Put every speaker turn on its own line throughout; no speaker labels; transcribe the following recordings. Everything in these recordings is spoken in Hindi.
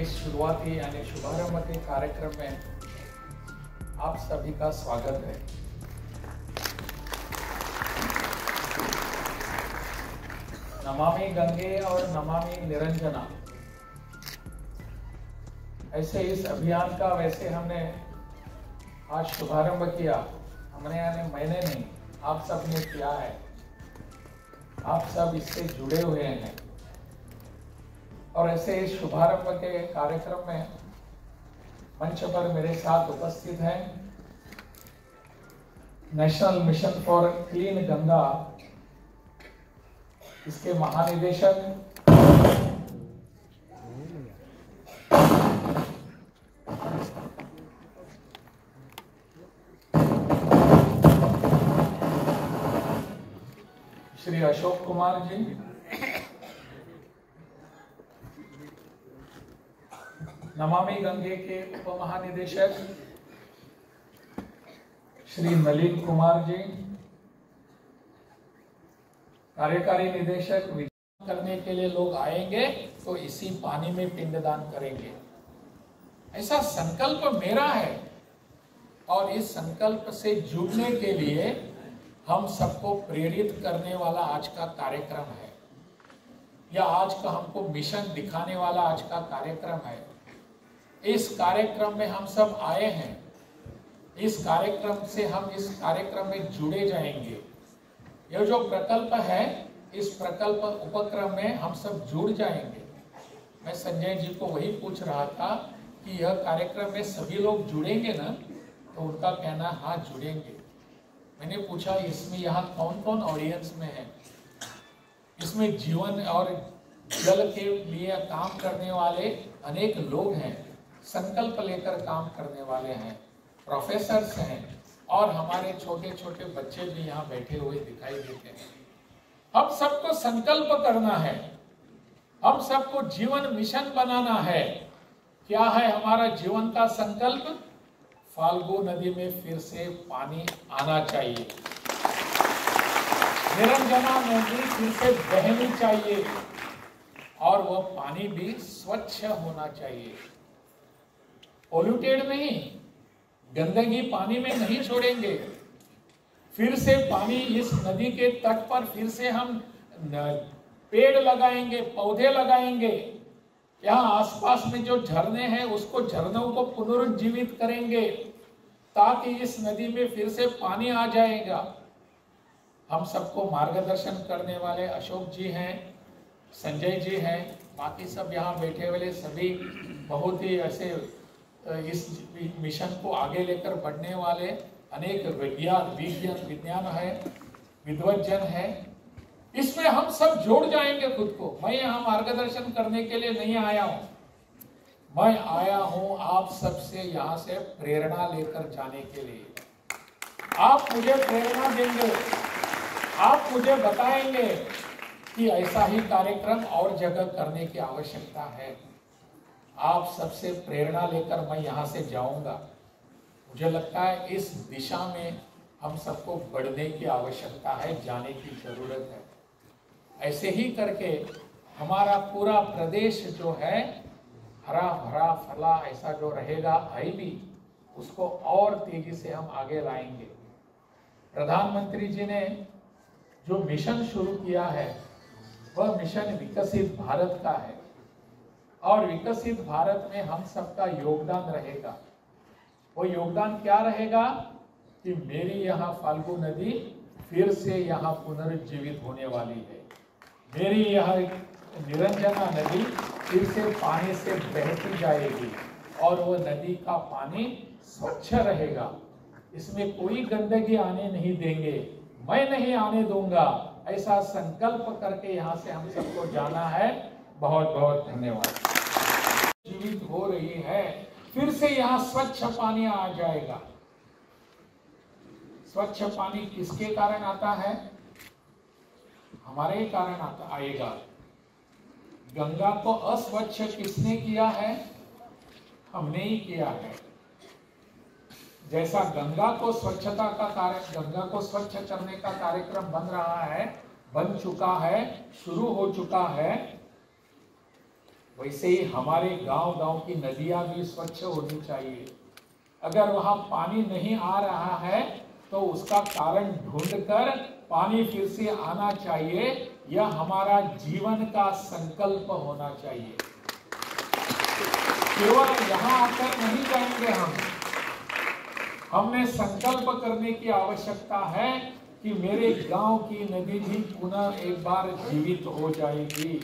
इस शुरुआती यानी शुभारंभ के कार्यक्रम में आप सभी का स्वागत है। नमामि गंगे और नमामि निरंजना, ऐसे इस अभियान का वैसे हमने आज शुभारंभ किया। हमने यानी मैंने नहीं, आप सब ने किया है। आप सब इससे जुड़े हुए हैं और ऐसे इस शुभारंभ के कार्यक्रम में मंच पर मेरे साथ उपस्थित हैं national mission for clean Ganga, इसके महानिदेशक श्री अशोक कुमार जी, नमामि गंगे के उप महानिदेशक श्री नलिन कुमार जी, कार्यकारी निदेशक। करने के लिए लोग आएंगे तो इसी पानी में पिंडदान करेंगे, ऐसा संकल्प मेरा है। और इस संकल्प से जुड़ने के लिए हम सबको प्रेरित करने वाला आज का कार्यक्रम है, या आज का हमको मिशन दिखाने वाला आज का कार्यक्रम है। इस कार्यक्रम में हम सब आए हैं, इस कार्यक्रम से हम इस कार्यक्रम में जुड़े जाएंगे। यह जो प्रकल्प है, इस प्रकल्प उपक्रम में हम सब जुड़ जाएंगे। मैं संजय जी को वही पूछ रहा था कि यह कार्यक्रम में सभी लोग जुड़ेंगे ना, तो उनका कहना हाँ जुड़ेंगे। मैंने पूछा इसमें यहाँ कौन कौन ऑडियंस में है। इसमें जीवन और जल के लिए काम करने वाले अनेक लोग हैं, संकल्प लेकर काम करने वाले हैं, प्रोफेसर्स हैं और हमारे छोटे छोटे बच्चे भी यहाँ बैठे हुए दिखाई देते हैं। हम सबको संकल्प करना है, हम सबको जीवन मिशन बनाना है। क्या है हमारा जीवन का संकल्प? फाल्गु नदी में फिर से पानी आना चाहिए, निरंजना नदी फिर से बहनी चाहिए और वह पानी भी स्वच्छ होना चाहिए, पोल्यूटेड नहीं। गंदगी पानी में नहीं छोड़ेंगे। फिर से पानी इस नदी के तट पर फिर से हम पेड़ लगाएंगे, पौधे लगाएंगे। यहाँ आसपास में जो झरने हैं उसको झरनों को पुनरुज्जीवित करेंगे ताकि इस नदी में फिर से पानी आ जाएगा। हम सबको मार्गदर्शन करने वाले अशोक जी हैं, संजय जी हैं, बाकी सब यहाँ बैठे वाले सभी बहुत ही ऐसे इस मिशन को आगे लेकर बढ़ने वाले अनेक विज्ञान है, विद्वज्जन है। इसमें हम सब जोड़ जाएंगे खुद को। मैं यहाँ मार्गदर्शन करने के लिए नहीं आया हूँ, मैं आया हूँ आप सबसे यहाँ से प्रेरणा लेकर जाने के लिए। आप मुझे प्रेरणा देंगे, आप मुझे बताएंगे कि ऐसा ही कार्यक्रम और जगह करने की आवश्यकता है। आप सबसे प्रेरणा लेकर मैं यहाँ से जाऊंगा। मुझे लगता है इस दिशा में हम सबको बढ़ने की आवश्यकता है, जाने की जरूरत है। ऐसे ही करके हमारा पूरा प्रदेश जो है हरा भरा फला ऐसा जो रहेगा भी, उसको और तेजी से हम आगे लाएंगे। प्रधानमंत्री जी ने जो मिशन शुरू किया है वह मिशन विकसित भारत का है और विकसित भारत में हम सबका योगदान रहेगा। वो योगदान क्या रहेगा कि मेरी यहाँ फाल्गु नदी फिर से यहाँ पुनरुज्जीवित होने वाली है, मेरी यह निरंजना नदी फिर से पानी से बहती जाएगी और वो नदी का पानी स्वच्छ रहेगा। इसमें कोई गंदगी आने नहीं देंगे, मैं नहीं आने दूंगा। ऐसा संकल्प करके यहाँ से हम सबको जाना है। बहुत बहुत धन्यवाद। जीवित हो रही है, फिर से यहाँ स्वच्छ पानी आ जाएगा। स्वच्छ पानी किसके कारण आता है? हमारे कारण आएगा। गंगा को अस्वच्छ किसने किया है? हमने ही किया है। जैसा गंगा को स्वच्छता का कार्य, गंगा को स्वच्छ करने का कार्यक्रम बन रहा है, बन चुका है, शुरू हो चुका है, वैसे ही हमारे गांव-गांव की नदियां भी स्वच्छ होनी चाहिए। अगर वहां पानी नहीं आ रहा है तो उसका कारण ढूंढकर पानी फिर से आना चाहिए। यह हमारा जीवन का संकल्प होना चाहिए। केवल यहाँ आकर नहीं जाएंगे हमने संकल्प करने की आवश्यकता है कि मेरे गांव की नदी भी पुनः एक बार जीवित हो जाएगी,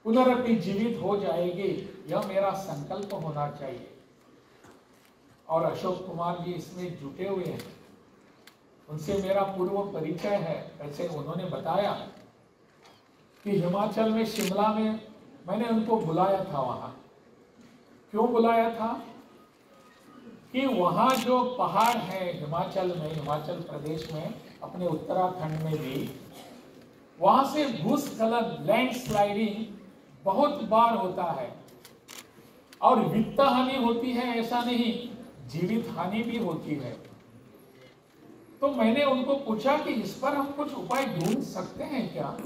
पुनरअपि जीवित हो जाएगी। यह मेरा संकल्प होना चाहिए। और अशोक कुमार जी इसमें जुटे हुए हैं, उनसे मेरा पूर्व परिचय है। ऐसे उन्होंने बताया कि हिमाचल में शिमला में मैंने उनको बुलाया था। वहां क्यों बुलाया था कि वहां जो पहाड़ है हिमाचल में, हिमाचल प्रदेश में, अपने उत्तराखंड में भी, वहां से भूस्खलन, लैंडस्लाइडिंग बहुत बार होता है। और वित्त हानि होती है ऐसा नहीं, जीवित हानि भी होती है। तो मैंने उनको पूछा कि इस पर हम कुछ उपाय ढूंढ सकते हैं क्या,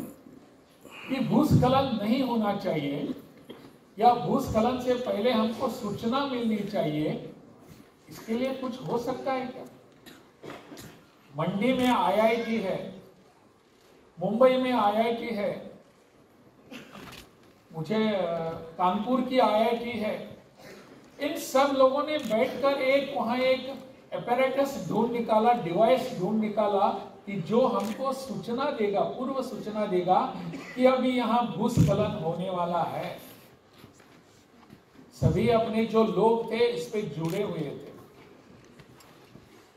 कि भूस्खलन नहीं होना चाहिए या भूस्खलन से पहले हमको सूचना मिलनी चाहिए, इसके लिए कुछ हो सकता है क्या। मंडी में आईआईटी है, मुंबई में आईआईटी है, मुझे कानपुर की आईआईटी है। इन सब लोगों ने बैठकर वहां एक एपैरेटस ढूंढ निकाला, डिवाइस ढूंढ निकाला कि जो हमको सूचना देगा, पूर्व सूचना देगा कि अभी यहाँ भूस्खलन होने वाला है। सभी अपने जो लोग थे इस पे जुड़े हुए थे।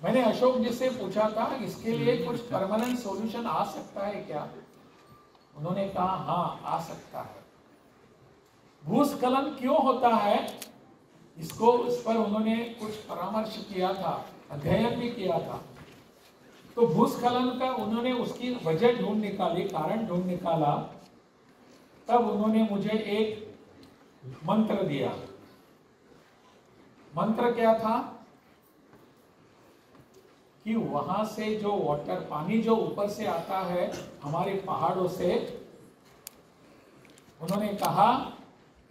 मैंने अशोक जी से पूछा था इसके लिए कुछ परमानेंट सॉल्यूशन आ सकता है क्या। उन्होंने कहा हाँ आ सकता है। भूस्खलन क्यों होता है इस पर उन्होंने कुछ परामर्श किया था, अध्ययन भी किया था। तो भूस्खलन का उन्होंने उसकी वजह ढूंढ निकाली, कारण ढूंढ निकाला। तब उन्होंने मुझे एक मंत्र दिया। मंत्र क्या था कि वहां से जो वाटर, पानी जो ऊपर से आता है हमारे पहाड़ों से, उन्होंने कहा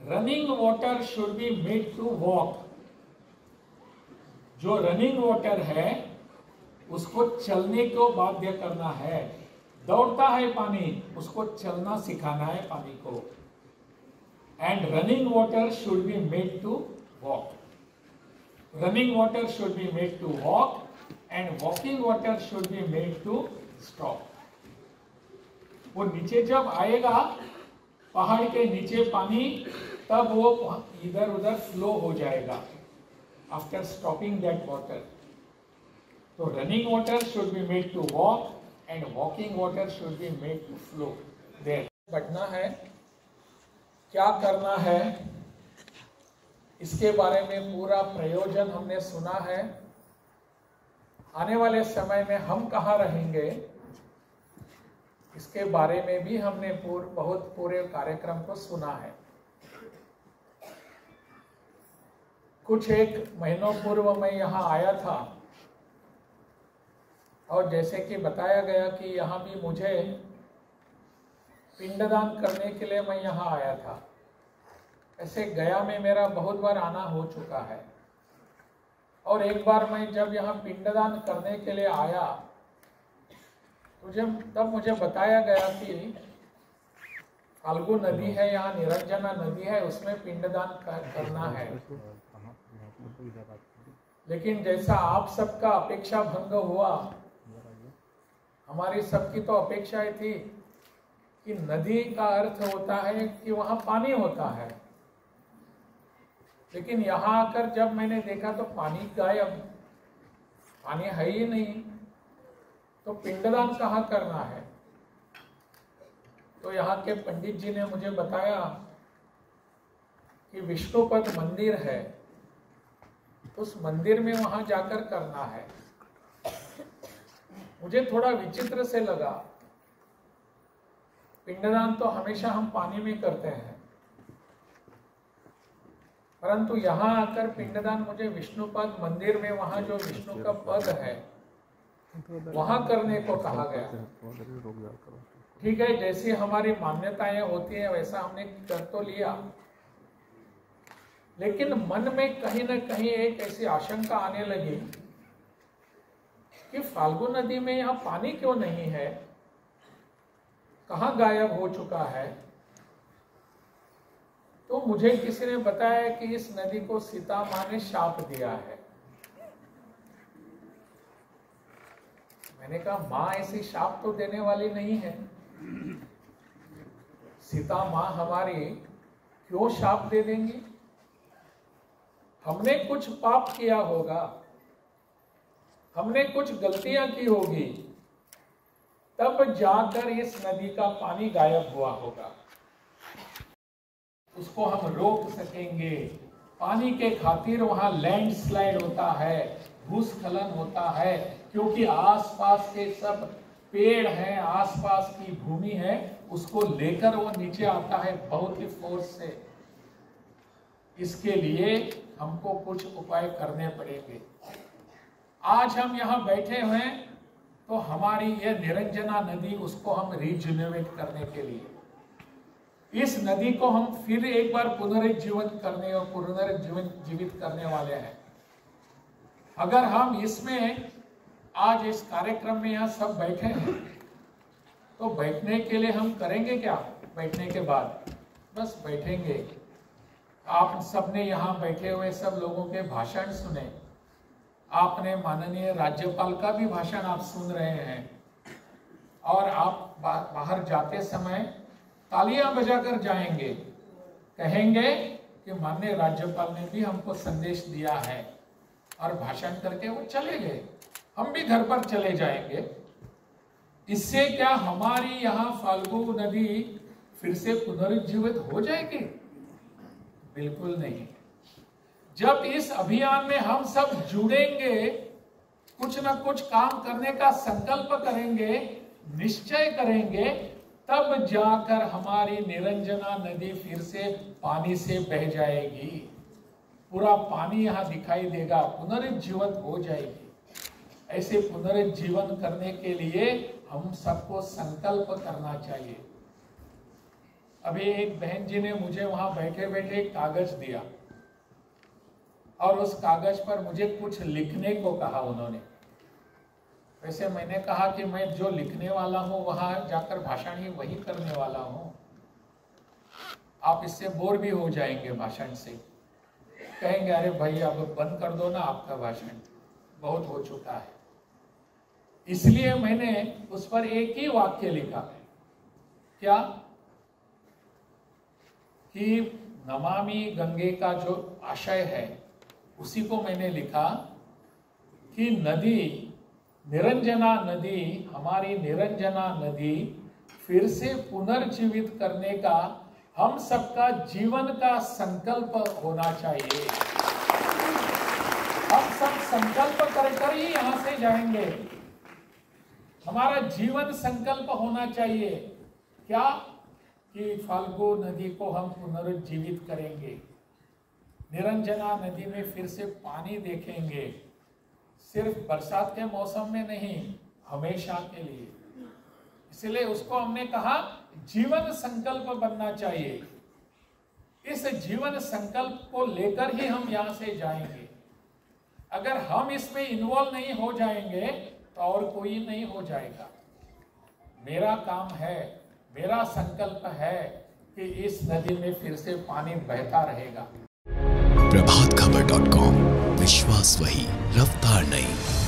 running water should be made to walk. जो रनिंग वाटर है उसको चलने को बाध्य करना है। दौड़ता है पानी, उसको चलना सिखाना है पानी को। And running water should be made to walk. Running water should be made to walk and walking water should be made to stop. वो नीचे जब आएगा पहाड़ के नीचे पानी, तब वो इधर उधर फ्लो हो जाएगा आफ्टर स्टॉपिंग दैट वाटर। तो running water should be made to walk and walking water should be made to flow there. बढ़ना है, क्या करना है, इसके बारे में पूरा प्रयोजन हमने सुना है। आने वाले समय में हम कहाँ रहेंगे इसके बारे में भी हमने बहुत पूरे कार्यक्रम को सुना है। कुछ एक महीनों पूर्व मैं यहाँ आया था और जैसे कि बताया गया कि यहाँ भी मुझे पिंडदान करने के लिए मैं यहाँ आया था। ऐसे गया में मेरा बहुत बार आना हो चुका है। और एक बार मैं जब यहाँ पिंडदान करने के लिए आया तो तब मुझे बताया गया कि फाल्गु नदी है, यहाँ निरंजना नदी है, उसमें पिंडदान करना है। लेकिन जैसा आप सबका अपेक्षा भंग हुआ, हमारी सबकी तो अपेक्षा थी कि नदी का अर्थ होता है कि वहां पानी होता है। लेकिन यहाँ आकर जब मैंने देखा तो पानी गायब, पानी है ही नहीं। तो पिंडदान कहाँ करना है। तो यहाँ के पंडित जी ने मुझे बताया कि विष्णुपद मंदिर है, उस मंदिर में वहां जाकर करना है। मुझे थोड़ा विचित्र से लगा। पिंडदान तो हमेशा हम पानी में करते हैं, परंतु यहाँ आकर पिंडदान मुझे विष्णुपद मंदिर में, वहां जो विष्णु का पद है वहां करने को कहा गया। ठीक है, जैसी हमारी मान्यताएं होती है वैसा हमने कर तो लिया, लेकिन मन में कहीं ना कहीं एक ऐसी आशंका आने लगी कि फाल्गु नदी में यहां पानी क्यों नहीं है, कहां गायब हो चुका है। तो मुझे किसी ने बताया कि इस नदी को सीता मां ने शाप दिया है। मैंने कहा मां ऐसी शाप तो देने वाली नहीं है, सीता मां हमारी क्यों शाप दे देंगी। हमने कुछ पाप किया होगा, हमने कुछ गलतियां की होगी, तब जाकर इस नदी का पानी गायब हुआ होगा। उसको हम रोक सकेंगे। पानी के खातिर वहां लैंडस्लाइड होता है, भूस्खलन होता है, क्योंकि आसपास के सब पेड़ हैं, आसपास की भूमि है, उसको लेकर वो नीचे आता है बहुत ही फोर्स से। इसके लिए हमको कुछ उपाय करने पड़ेंगे। आज हम यहाँ बैठे हुए हैं तो हमारी ये निरंजना नदी, उसको हम रिजुनेट करने के लिए इस नदी को हम फिर एक बार पुनर्जीवित करने और पुनर्जीवित करने वाले हैं। अगर हम इसमें आज इस कार्यक्रम में यहाँ सब बैठे हैं तो बैठने के लिए हम करेंगे क्या? बैठने के बाद बस बैठेंगे। आप सबने यहाँ बैठे हुए सब लोगों के भाषण सुने, आपने माननीय राज्यपाल का भी भाषण आप सुन रहे हैं, और आप बाहर जाते समय तालियां बजाकर जाएंगे, कहेंगे कि माननीय राज्यपाल ने भी हमको संदेश दिया है, और भाषण करके वो चले गए। हम भी घर पर चले जाएंगे। इससे क्या हमारी यहाँ फाल्गु नदी फिर से पुनर्जीवित हो जाएगी? बिल्कुल नहीं। जब इस अभियान में हम सब जुड़ेंगे, कुछ न कुछ काम करने का संकल्प करेंगे, निश्चय करेंगे, तब जाकर हमारी निरंजना नदी फिर से पानी से बह जाएगी। पूरा पानी यहाँ दिखाई देगा, पुनर्जीवित हो जाएगी। ऐसे पुनर्जीवन करने के लिए हम सबको संकल्प करना चाहिए। अभी एक बहन जी ने मुझे वहां बैठे बैठे एक कागज दिया, और उस कागज पर मुझे कुछ लिखने को कहा उन्होंने। वैसे मैंने कहा कि मैं जो लिखने वाला हूं वहां जाकर भाषण ही वही करने वाला हूं, आप इससे बोर भी हो जाएंगे भाषण से। कहेंगे अरे भाई अब बंद कर दो ना, आपका भाषण बहुत हो चुका है। इसलिए मैंने उस पर एक ही वाक्य लिखा, क्या कि नमामि गंगे का जो आशय है उसी को मैंने लिखा कि नदी, निरंजना नदी, हमारी निरंजना नदी फिर से पुनर्जीवित करने का हम सबका जीवन का संकल्प होना चाहिए। हम सब संकल्प कर ही यहां से जाएंगे। हमारा जीवन संकल्प होना चाहिए क्या? कि फाल्गु नदी को हम पुनर्जीवित करेंगे, निरंजना नदी में फिर से पानी देखेंगे, सिर्फ बरसात के मौसम में नहीं, हमेशा के लिए। इसलिए उसको हमने कहा जीवन संकल्प बनना चाहिए। इस जीवन संकल्प को लेकर ही हम यहाँ से जाएंगे। अगर हम इसमें इन्वॉल्व नहीं हो जाएंगे तो और कोई नहीं हो जाएगा। मेरा काम है, मेरा संकल्प है कि इस नदी में फिर से पानी बहता रहेगा।
प्रभातखबर.com, विश्वास वही, रफ्तार नहीं।